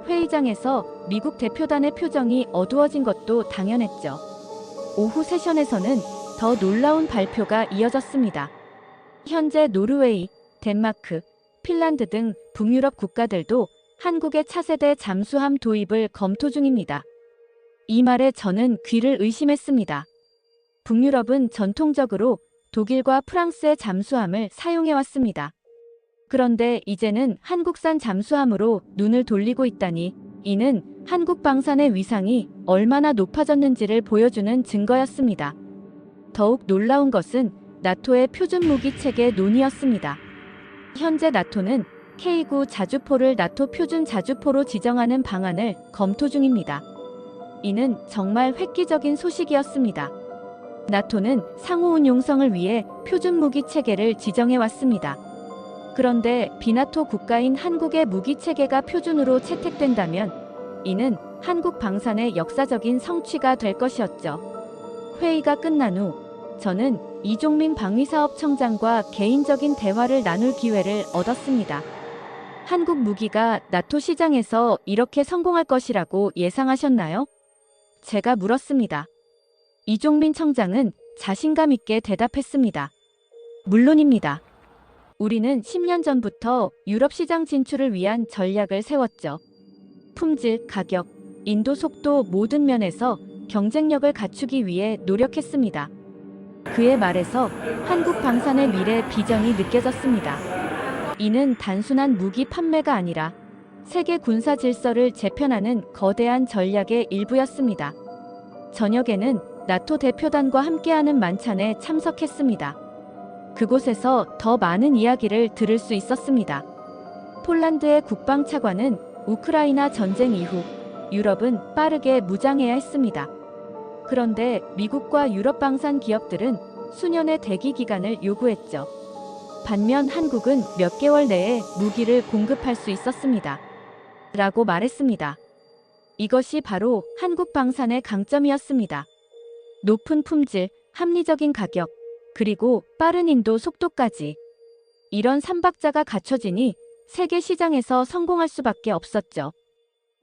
회의장에서 미국 대표단의 표정이 어두워진 것도 당연했죠. 오후 세션에서는 더 놀라운 발표가 이어졌습니다. 현재 노르웨이, 덴마크, 핀란드 등 북유럽 국가들도 한국의 차세대 잠수함 도입을 검토 중입니다. 이 말에 저는 귀를 의심했습니다. 북유럽은 전통적으로 독일과 프랑스의 잠수함을 사용해왔습니다. 그런데 이제는 한국산 잠수함으로 눈을 돌리고 있다니 이는 한국 방산의 위상이 얼마나 높아졌는지를 보여주는 증거였습니다. 더욱 놀라운 것은 나토의 표준 무기 체계 논의였습니다. 현재 나토는 K9 자주포를 나토 표준 자주포로 지정하는 방안을 검토 중입니다. 이는 정말 획기적인 소식이었습니다. 나토는 상호 운용성을 위해 표준 무기 체계를 지정해 왔습니다. 그런데 비나토 국가인 한국의 무기 체계가 표준으로 채택된다면 이는 한국 방산의 역사적인 성취가 될 것이었죠. 회의가 끝난 후 저는 이종민 방위사업청장과 개인적인 대화를 나눌 기회를 얻었습니다. 한국 무기가 나토 시장에서 이렇게 성공할 것이라고 예상하셨나요? 제가 물었습니다. 이종민 청장은 자신감 있게 대답했습니다. 물론입니다. 우리는 10년 전부터 유럽 시장 진출을 위한 전략을 세웠죠. 품질, 가격, 인도 속도 모든 면에서 경쟁력을 갖추기 위해 노력했습니다. 그의 말에서 한국 방산의 미래 비전이 느껴졌습니다. 이는 단순한 무기 판매가 아니라 세계 군사 질서를 재편하는 거대한 전략의 일부였습니다. 저녁에는 나토 대표단과 함께하는 만찬에 참석했습니다. 그곳에서 더 많은 이야기를 들을 수 있었습니다. 폴란드의 국방차관은 우크라이나 전쟁 이후 유럽은 빠르게 무장해야 했습니다. 그런데 미국과 유럽 방산 기업들은 수년의 대기 기간을 요구했죠. 반면 한국은 몇 개월 내에 무기를 공급할 수 있었습니다. 라고 말했습니다. 이것이 바로 한국 방산의 강점이었습니다. 높은 품질, 합리적인 가격, 그리고 빠른 인도 속도까지. 이런 삼박자가 갖춰지니 세계 시장에서 성공할 수밖에 없었죠.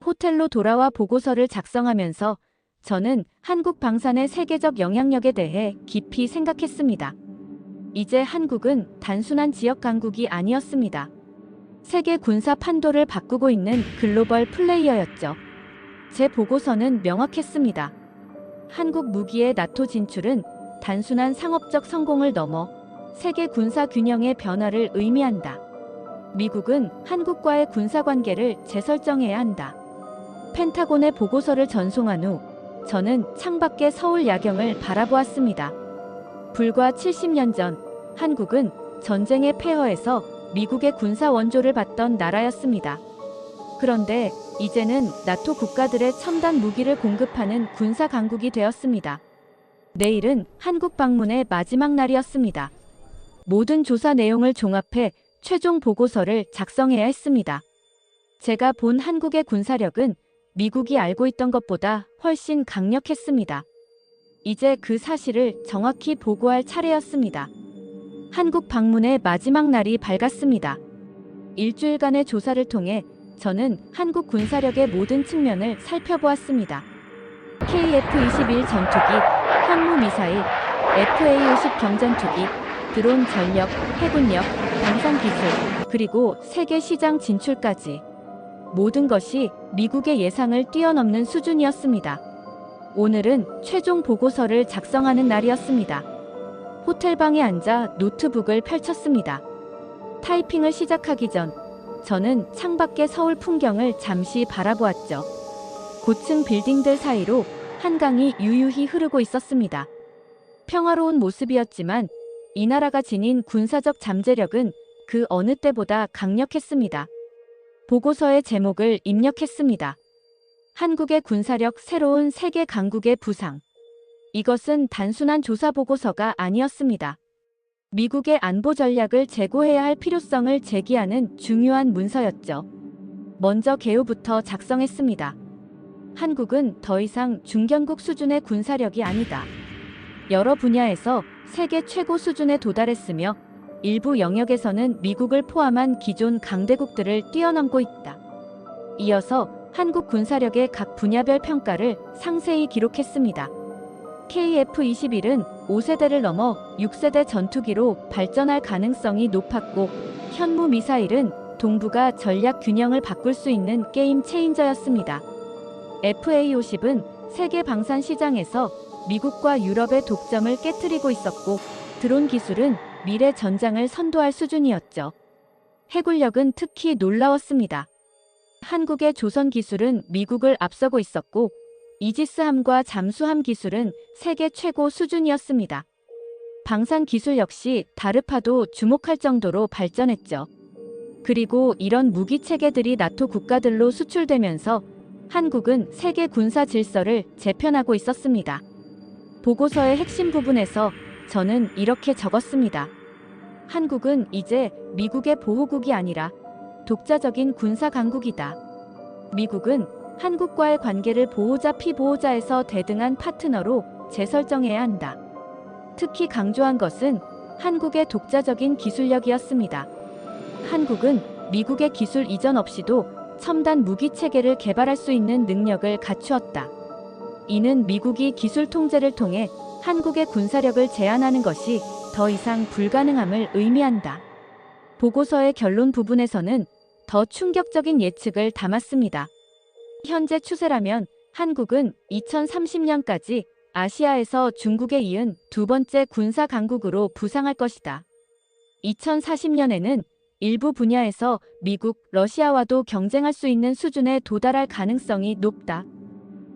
호텔로 돌아와 보고서를 작성하면서 저는 한국 방산의 세계적 영향력에 대해 깊이 생각했습니다. 이제 한국은 단순한 지역 강국이 아니었습니다. 세계 군사 판도를 바꾸고 있는 글로벌 플레이어였죠. 제 보고서는 명확했습니다. 한국 무기의 나토 진출은 단순한 상업적 성공을 넘어 세계 군사 균형의 변화를 의미한다. 미국은 한국과의 군사 관계를 재설정해야 한다. 펜타곤의 보고서를 전송한 후 저는 창밖의 서울 야경을 바라보았습니다. 불과 70년 전 한국은 전쟁의 폐허에서 미국의 군사 원조를 받던 나라였습니다. 그런데 이제는 나토 국가들의 첨단 무기를 공급하는 군사 강국이 되었습니다. 내일은 한국 방문의 마지막 날이었습니다. 모든 조사 내용을 종합해 최종 보고서를 작성해야 했습니다. 제가 본 한국의 군사력은 미국이 알고 있던 것보다 훨씬 강력했습니다. 이제 그 사실을 정확히 보고할 차례였습니다. 한국 방문의 마지막 날이 밝았습니다. 일주일간의 조사를 통해 저는 한국 군사력의 모든 측면을 살펴보았습니다. KF-21 전투기, 현무 미사일, FA-50 경전투기, 드론 전력, 해군력, 방산 기술, 그리고 세계 시장 진출까지 모든 것이 미국의 예상을 뛰어넘는 수준이었습니다. 오늘은 최종 보고서를 작성하는 날이었습니다. 호텔방에 앉아 노트북을 펼쳤습니다. 타이핑을 시작하기 전 저는 창밖의 서울 풍경을 잠시 바라보았죠. 고층 빌딩들 사이로 한강이 유유히 흐르고 있었습니다. 평화로운 모습이었지만 이 나라가 지닌 군사적 잠재력은 그 어느 때보다 강력했습니다. 보고서의 제목을 입력했습니다. 한국의 군사력 새로운 세계 강국의 부상. 이것은 단순한 조사 보고서가 아니었습니다. 미국의 안보 전략을 재고해야 할 필요성을 제기하는 중요한 문서였죠. 먼저 개요부터 작성했습니다. 한국은 더 이상 중견국 수준의 군사력이 아니다. 여러 분야에서 세계 최고 수준에 도달했으며 일부 영역에서는 미국을 포함한 기존 강대국들을 뛰어넘고 있다. 이어서 한국 군사력의 각 분야별 평가를 상세히 기록했습니다. KF-21은 5세대를 넘어 6세대 전투기로 발전할 가능성이 높았고 현무 미사일은 동북아 전략 균형을 바꿀 수 있는 게임 체인저였습니다. FA-50은 세계 방산 시장에서 미국과 유럽의 독점을 깨트리고 있었고 드론 기술은 미래 전장을 선도할 수준이었죠. 해군력은 특히 놀라웠습니다. 한국의 조선 기술은 미국을 앞서고 있었고 이지스함과 잠수함 기술은 세계 최고 수준이었습니다. 방산 기술 역시 다르파도 주목할 정도로 발전했죠. 그리고 이런 무기 체계들이 나토 국가들로 수출되면서 한국은 세계 군사 질서를 재편하고 있었습니다. 보고서의 핵심 부분에서 저는 이렇게 적었습니다. 한국은 이제 미국의 보호국이 아니라 독자적인 군사 강국이다. 미국은 한국과의 관계를 보호자 피보호자에서 대등한 파트너로 재설정해야 한다. 특히 강조한 것은 한국의 독자적인 기술력이었습니다. 한국은 미국의 기술 이전 없이도 첨단 무기 체계를 개발할 수 있는 능력을 갖추었다. 이는 미국이 기술 통제를 통해 한국의 군사력을 제한하는 것이 더 이상 불가능함을 의미한다. 보고서의 결론 부분에서는 더 충격적인 예측을 담았습니다. 현재 추세라면 한국은 2030년까지 아시아에서 중국에 이은 두 번째 군사 강국으로 부상할 것이다. 2040년에는 일부 분야에서 미국, 러시아와도 경쟁할 수 있는 수준에 도달할 가능성이 높다.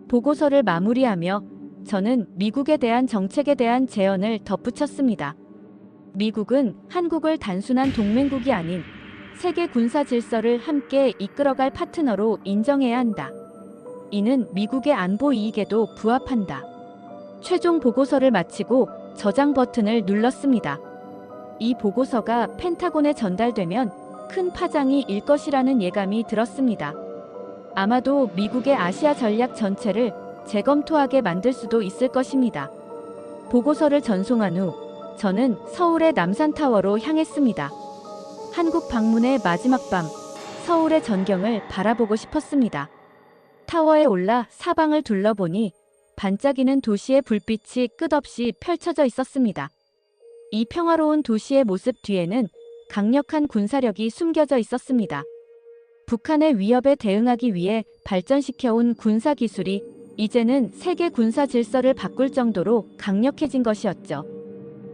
보고서를 마무리하며 저는 미국에 대한 정책에 대한 제언을 덧붙였습니다. 미국은 한국을 단순한 동맹국이 아닌 세계 군사 질서를 함께 이끌어갈 파트너로 인정해야 한다. 이는 미국의 안보 이익에도 부합한다. 최종 보고서를 마치고 저장 버튼을 눌렀습니다. 이 보고서가 펜타곤에 전달되면 큰 파장이 일 것이라는 예감이 들었습니다. 아마도 미국의 아시아 전략 전체를 재검토하게 만들 수도 있을 것입니다. 보고서를 전송한 후 저는 서울의 남산타워로 향했습니다. 한국 방문의 마지막 밤, 서울의 전경을 바라보고 싶었습니다. 타워에 올라 사방을 둘러보니 반짝이는 도시의 불빛이 끝없이 펼쳐져 있었습니다. 이 평화로운 도시의 모습 뒤에는 강력한 군사력이 숨겨져 있었습니다. 북한의 위협에 대응하기 위해 발전시켜온 군사 기술이 이제는 세계 군사 질서를 바꿀 정도로 강력해진 것이었죠.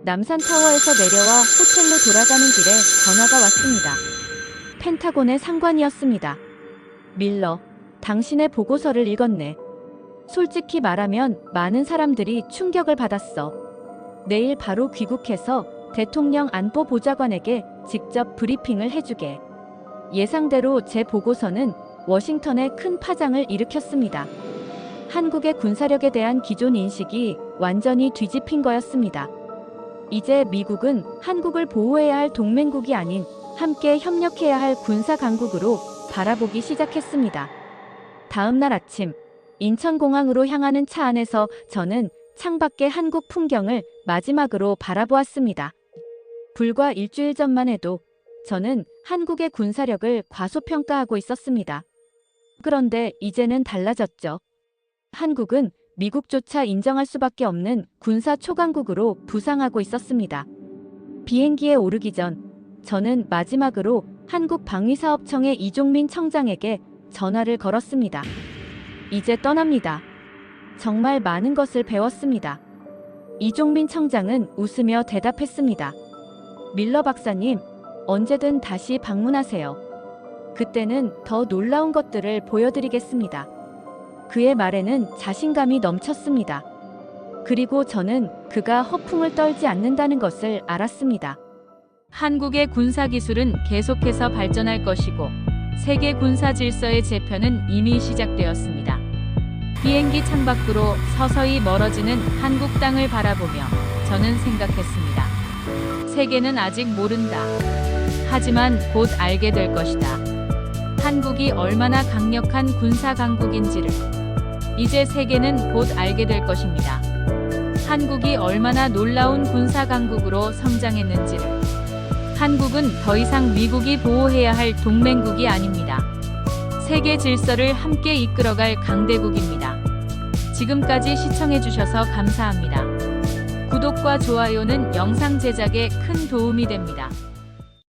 남산타워에서 내려와 호텔로 돌아가는 길에 전화가 왔습니다. 펜타곤의 상관이었습니다. 밀러, 당신의 보고서를 읽었네. 솔직히 말하면 많은 사람들이 충격을 받았어. 내일 바로 귀국해서 대통령 안보보좌관에게 직접 브리핑을 해주게. 예상대로 제 보고서는 워싱턴에 큰 파장을 일으켰습니다. 한국의 군사력에 대한 기존 인식이 완전히 뒤집힌 거였습니다. 이제 미국은 한국을 보호해야 할 동맹국이 아닌 함께 협력해야 할 군사 강국으로 바라보기 시작했습니다. 다음 날 아침, 인천공항으로 향하는 차 안에서 저는 창밖의 한국 풍경을 마지막으로 바라보았습니다. 불과 일주일 전만 해도 저는 한국의 군사력을 과소평가하고 있었습니다. 그런데 이제는 달라졌죠. 한국은 미국조차 인정할 수밖에 없는 군사 초강국으로 부상하고 있었습니다. 비행기에 오르기 전 저는 마지막으로 한국방위사업청의 이종민 청장에게 전화를 걸었습니다. 이제 떠납니다. 정말 많은 것을 배웠습니다. 이종민 청장은 웃으며 대답했습니다. 밀러 박사님, 언제든 다시 방문하세요. 그때는 더 놀라운 것들을 보여드리겠습니다. 그의 말에는 자신감이 넘쳤습니다. 그리고 저는 그가 허풍을 떨지 않는다는 것을 알았습니다. 한국의 군사기술은 계속해서 발전할 것이고 세계 군사 질서의 재편은 이미 시작되었습니다. 비행기 창밖으로 서서히 멀어지는 한국 땅을 바라보며 저는 생각했습니다. 세계는 아직 모른다. 하지만 곧 알게 될 것이다. 한국이 얼마나 강력한 군사 강국인지를 이제 세계는 곧 알게 될 것입니다. 한국이 얼마나 놀라운 군사 강국으로 성장했는지를. 한국은 더 이상 미국이 보호해야 할 동맹국이 아닙니다. 세계 질서를 함께 이끌어갈 강대국입니다. 지금까지 시청해주셔서 감사합니다. 구독과 좋아요는 영상 제작에 큰 도움이 됩니다.